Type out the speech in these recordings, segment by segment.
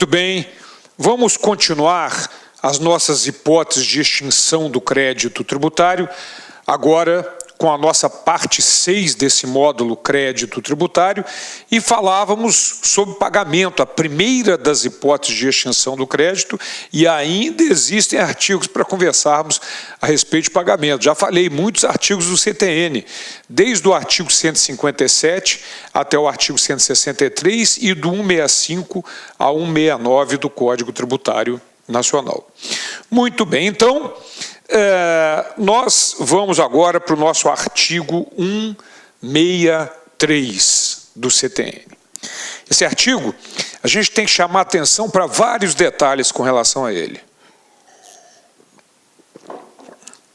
Muito bem, vamos continuar as nossas hipóteses de extinção do crédito tributário, agora com a nossa parte 6 desse módulo crédito tributário, e falávamos sobre pagamento, a primeira das hipóteses de extinção do crédito, e ainda existem artigos para conversarmos a respeito de pagamento. Já falei muitos artigos do CTN, desde o artigo 157 até o artigo 163 e do 165 a 169 do Código Tributário Nacional. Muito bem, então, nós vamos agora para o nosso artigo 163 do CTN. Esse artigo, a gente tem que chamar atenção para vários detalhes com relação a ele.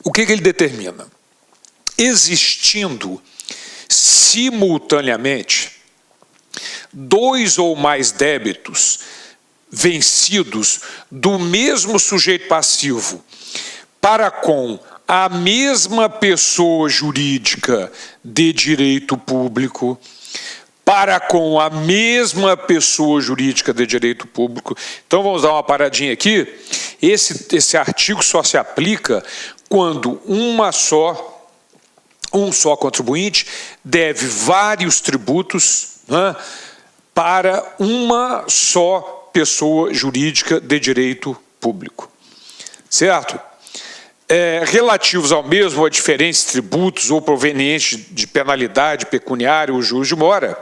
O que ele determina? Existindo simultaneamente dois ou mais débitos vencidos do mesmo sujeito passivo para com a mesma pessoa jurídica de direito público, para com a mesma pessoa jurídica de direito público. Então, vamos dar uma paradinha aqui. Esse artigo só se aplica quando um só contribuinte deve vários tributos, né, para uma só pessoa jurídica de direito público. Certo? Relativos ao mesmo ou a diferentes tributos ou provenientes de penalidade pecuniária ou juros de mora,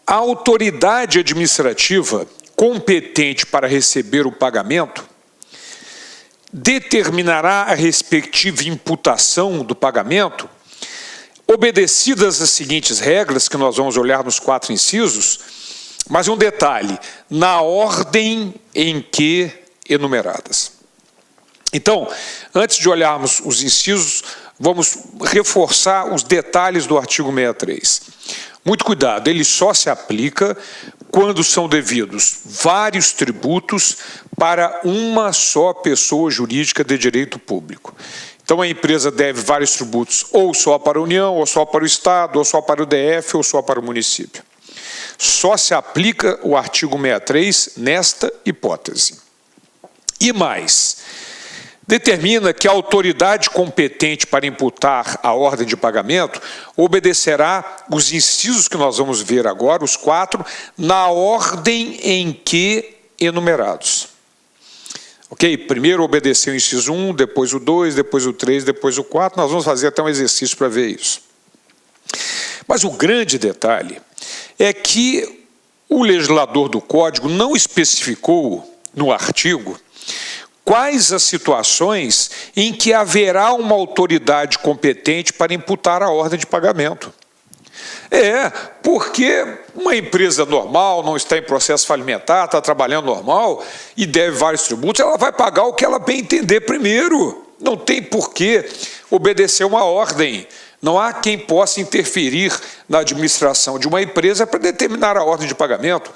a autoridade administrativa competente para receber o pagamento determinará a respectiva imputação do pagamento, obedecidas as seguintes regras, que nós vamos olhar nos 4 incisos, mas um detalhe, na ordem em que enumeradas. Então, antes de olharmos os incisos, vamos reforçar os detalhes do artigo 63. Muito cuidado, ele só se aplica quando são devidos vários tributos para uma só pessoa jurídica de direito público. Então, a empresa deve vários tributos, ou só para a União, ou só para o Estado, ou só para o DF, ou só para o município. Só se aplica o artigo 63 nesta hipótese. E mais, determina que a autoridade competente para imputar a ordem de pagamento obedecerá os incisos que nós vamos ver agora, os 4, na ordem em que enumerados. Ok? Primeiro obedecer o inciso 1, depois o 2, depois o 3, depois o 4. Nós vamos fazer até um exercício para ver isso. Mas o grande detalhe é que o legislador do Código não especificou no artigo quais as situações em que haverá uma autoridade competente para imputar a ordem de pagamento. Porque uma empresa normal, não está em processo falimentar, está trabalhando normal e deve vários tributos, ela vai pagar o que ela bem entender primeiro. Não tem por que obedecer uma ordem. Não há quem possa interferir na administração de uma empresa para determinar a ordem de pagamento.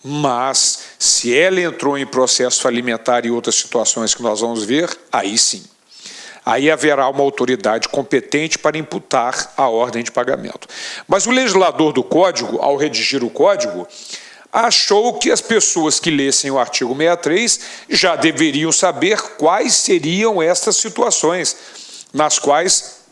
Mas, se ela entrou em processo falimentar e outras situações que nós vamos ver, aí sim. Aí haverá uma autoridade competente para imputar a ordem de pagamento. Mas o legislador do Código, ao redigir o Código, achou que as pessoas que lessem o artigo 63 já deveriam saber quais seriam estas situações, nas quais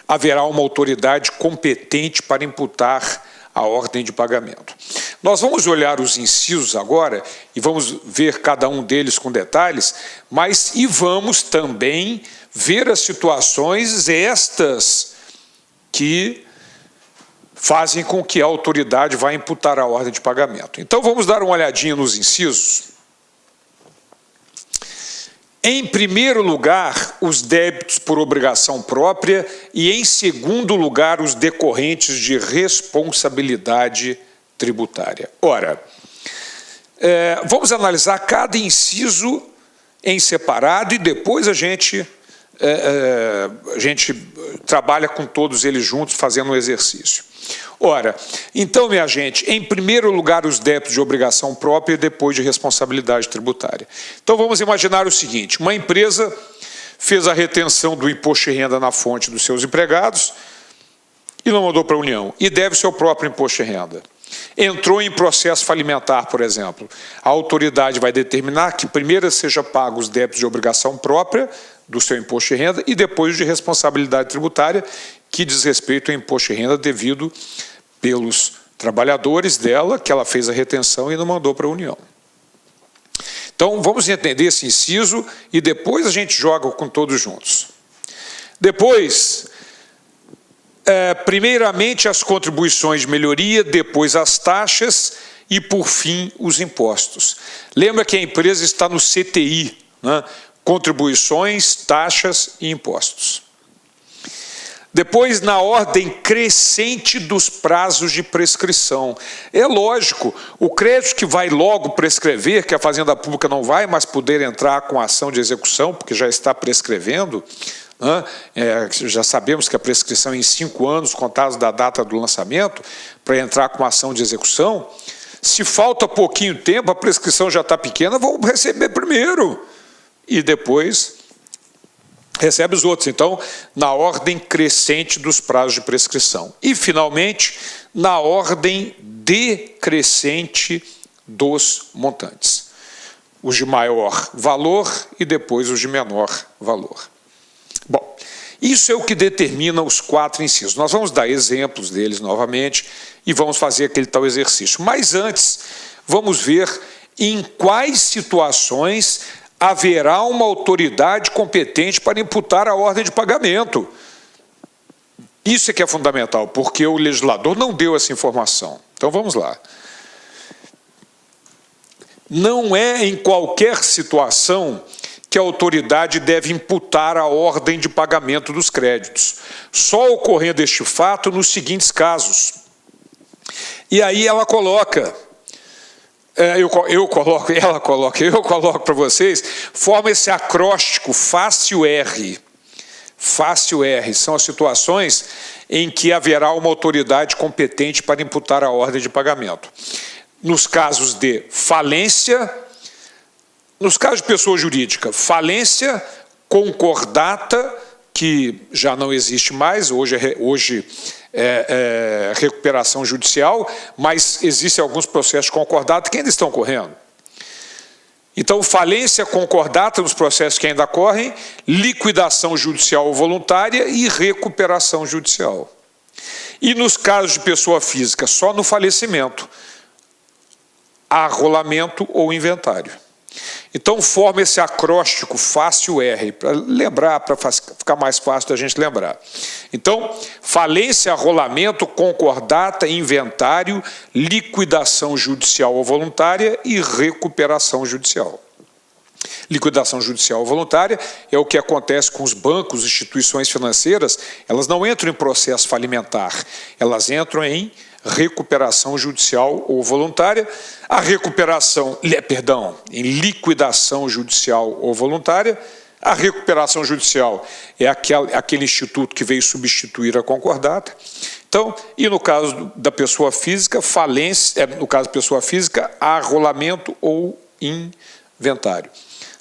haverá uma autoridade competente para imputar a ordem de pagamento. Nós vamos olhar os incisos agora e vamos ver cada um deles com detalhes, mas e vamos também ver as situações estas que fazem com que a autoridade vá imputar a ordem de pagamento. Então vamos dar uma olhadinha nos incisos. Em primeiro lugar, os débitos por obrigação própria e, em segundo lugar, os decorrentes de responsabilidade tributária. Ora, vamos analisar cada inciso em separado e depois a gente trabalha com todos eles juntos fazendo um exercício. Ora, então, minha gente, em primeiro lugar os débitos de obrigação própria e depois de responsabilidade tributária. Então vamos imaginar o seguinte, uma empresa fez a retenção do imposto de renda na fonte dos seus empregados e não mandou para a União, e deve seu próprio imposto de renda. Entrou em processo falimentar, por exemplo. A autoridade vai determinar que primeiro seja pago os débitos de obrigação própria do seu imposto de renda e depois de responsabilidade tributária, que diz respeito ao imposto de renda devido pelos trabalhadores dela, que ela fez a retenção e não mandou para a União. Então, vamos entender esse inciso e depois a gente joga com todos juntos. Depois, primeiramente as contribuições de melhoria, depois as taxas e, por fim, os impostos. Lembra que a empresa está no CTI, né? Contribuições, taxas e impostos. Depois, na ordem crescente dos prazos de prescrição. É lógico, o crédito que vai logo prescrever, que a Fazenda Pública não vai mais poder entrar com ação de execução, porque já está prescrevendo, né? Já sabemos que a prescrição é em 5 anos, contados da data do lançamento, para entrar com ação de execução. Se falta pouquinho tempo, a prescrição já está pequena, vão receber primeiro e depois recebe os outros. Então, na ordem crescente dos prazos de prescrição. E, finalmente, na ordem decrescente dos montantes. Os de maior valor e depois os de menor valor. Bom, isso é o que determina os 4 incisos. Nós vamos dar exemplos deles novamente e vamos fazer aquele tal exercício. Mas antes, vamos ver em quais situações haverá uma autoridade competente para imputar a ordem de pagamento. Isso é que é fundamental, porque o legislador não deu essa informação. Então, vamos lá. Não é em qualquer situação que a autoridade deve imputar a ordem de pagamento dos créditos. Só ocorrendo este fato nos seguintes casos. E aí ela coloca... Eu coloco para vocês, forma esse acróstico fácil R. Fácil R são as situações em que haverá uma autoridade competente para imputar a ordem de pagamento. Nos casos de falência, nos casos de pessoa jurídica, falência, concordata, que já não existe mais, hoje é recuperação judicial, mas existem alguns processos concordatos que ainda estão correndo. Então, falência concordata nos processos que ainda correm, liquidação judicial ou voluntária e recuperação judicial. E nos casos de pessoa física, só no falecimento, arrolamento ou inventário. Então, forma esse acróstico fácil R, para lembrar, para ficar mais fácil da gente lembrar. Então, falência, arrolamento, concordata, inventário, liquidação judicial ou voluntária e recuperação judicial. Liquidação judicial ou voluntária é o que acontece com os bancos, instituições financeiras, elas não entram em processo falimentar, elas entram em recuperação judicial ou voluntária. A recuperação, em liquidação judicial ou voluntária. A recuperação judicial é aquele instituto que veio substituir a concordata. Então, e no caso da pessoa física, falência, no caso da pessoa física, arrolamento ou inventário.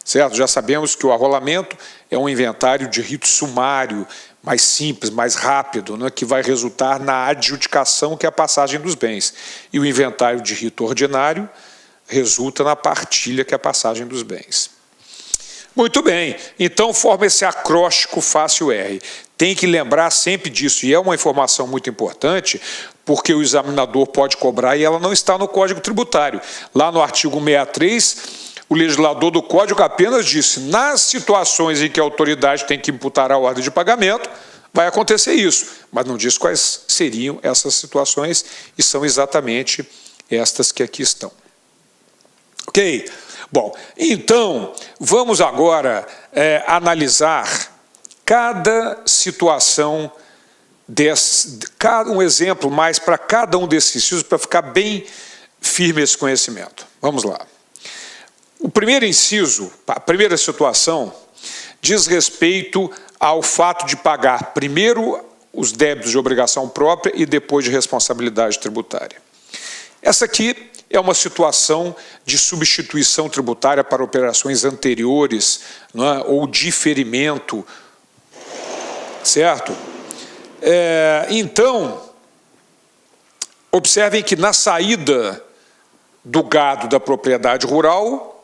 Certo? Já sabemos que o arrolamento é um inventário de rito sumário, mais simples, mais rápido, né, que vai resultar na adjudicação, que é a passagem dos bens. E o inventário de rito ordinário resulta na partilha, que é a passagem dos bens. Muito bem, então forma esse acróstico fácil R. Tem que lembrar sempre disso, e é uma informação muito importante, porque o examinador pode cobrar e ela não está no Código Tributário. Lá no artigo 163, o legislador do Código apenas disse, nas situações em que a autoridade tem que imputar a ordem de pagamento, vai acontecer isso, mas não diz quais seriam essas situações, e são exatamente estas que aqui estão. Ok? Bom, então, vamos agora analisar cada situação, um exemplo mais para cada um desses incisos, para ficar bem firme esse conhecimento. Vamos lá. O primeiro inciso, a primeira situação, diz respeito ao fato de pagar primeiro os débitos de obrigação própria e depois de responsabilidade tributária. Essa aqui é uma situação de substituição tributária para operações anteriores, não é? Ou diferimento, certo? Então, Observem que na saída do gado da propriedade rural,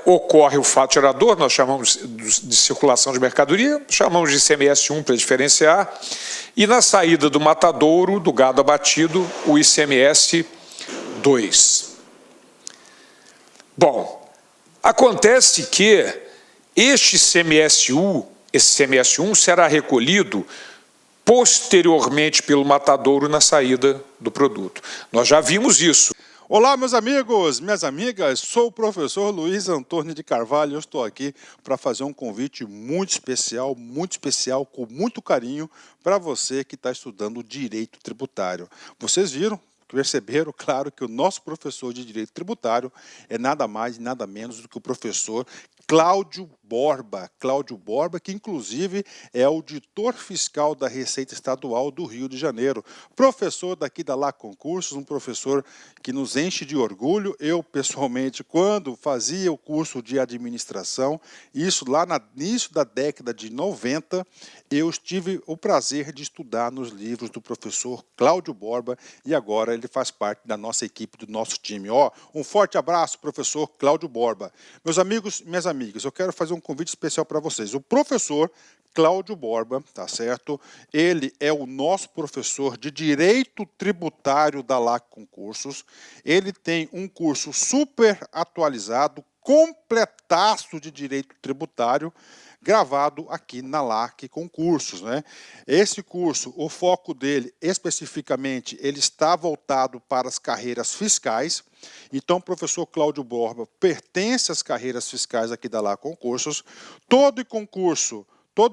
ocorre o fato gerador, nós chamamos de circulação de mercadoria, chamamos de ICMS 1 para diferenciar, e na saída do matadouro, do gado abatido, o ICMS 2. Bom, acontece que este ICMS 1 será recolhido posteriormente pelo matadouro na saída do produto. Nós já vimos isso. Olá, meus amigos, minhas amigas, sou o professor Luiz Antônio de Carvalho e eu estou aqui para fazer um convite muito especial, com muito carinho para você que está estudando direito tributário. Vocês viram? Perceberam, claro, que o nosso professor de Direito Tributário é nada mais e nada menos do que o professor Cláudio Borba, que inclusive é auditor fiscal da Receita Estadual do Rio de Janeiro, professor daqui da Lá Concursos, um professor que nos enche de orgulho. Eu, pessoalmente, quando fazia o curso de administração, isso lá no início da década de 90, eu tive o prazer de estudar nos livros do professor Cláudio Borba e agora ele faz parte da nossa equipe, do nosso time. Um forte abraço, professor Cláudio Borba. Meus amigos, minhas amigas, eu quero fazer um convite especial para vocês. O professor Cláudio Borba, tá certo? Ele é o nosso professor de Direito Tributário da LAC Concursos. Ele tem um curso super atualizado, completaço de Direito Tributário, gravado aqui na LAC Concursos, né? Esse curso, o foco dele especificamente, ele está voltado para as carreiras fiscais. Então, o professor Cláudio Borba pertence às carreiras fiscais aqui da LAC Concursos. Todo e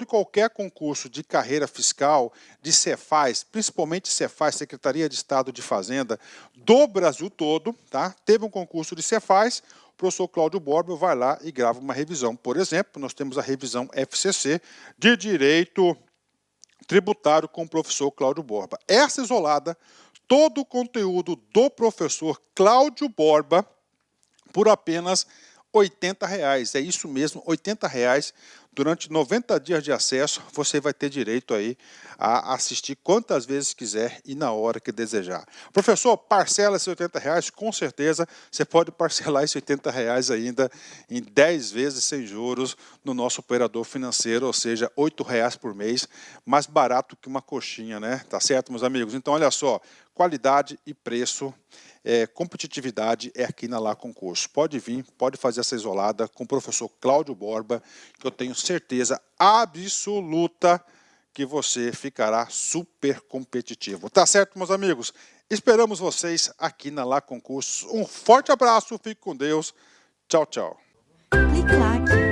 qualquer concurso de carreira fiscal, de Cefaz, principalmente Cefaz, Secretaria de Estado de Fazenda, do Brasil todo, tá? Teve um concurso de Cefaz, o professor Cláudio Borba vai lá e grava uma revisão. Por exemplo, nós temos a revisão FCC de Direito Tributário com o professor Cláudio Borba. Essa isolada, todo o conteúdo do professor Cláudio Borba por apenas R$ 80,00. É isso mesmo, R$ 80,00. Durante 90 dias de acesso, você vai ter direito aí a assistir quantas vezes quiser e na hora que desejar. Professor, parcela esses R$ 80,00, com certeza você pode parcelar esses R$ 80,00 ainda em 10 vezes sem juros no nosso operador financeiro, ou seja, R$ 8,00 por mês, mais barato que uma coxinha, né? Tá certo, meus amigos? Então, olha só, qualidade e preço, competitividade é aqui na Lá Concurso. Pode vir, pode fazer essa isolada com o professor Cláudio Borba, que eu tenho certeza absoluta que você ficará super competitivo. Tá certo, meus amigos? Esperamos vocês aqui na Lá Concursos. Um forte abraço, fique com Deus. Tchau, tchau. Clique lá.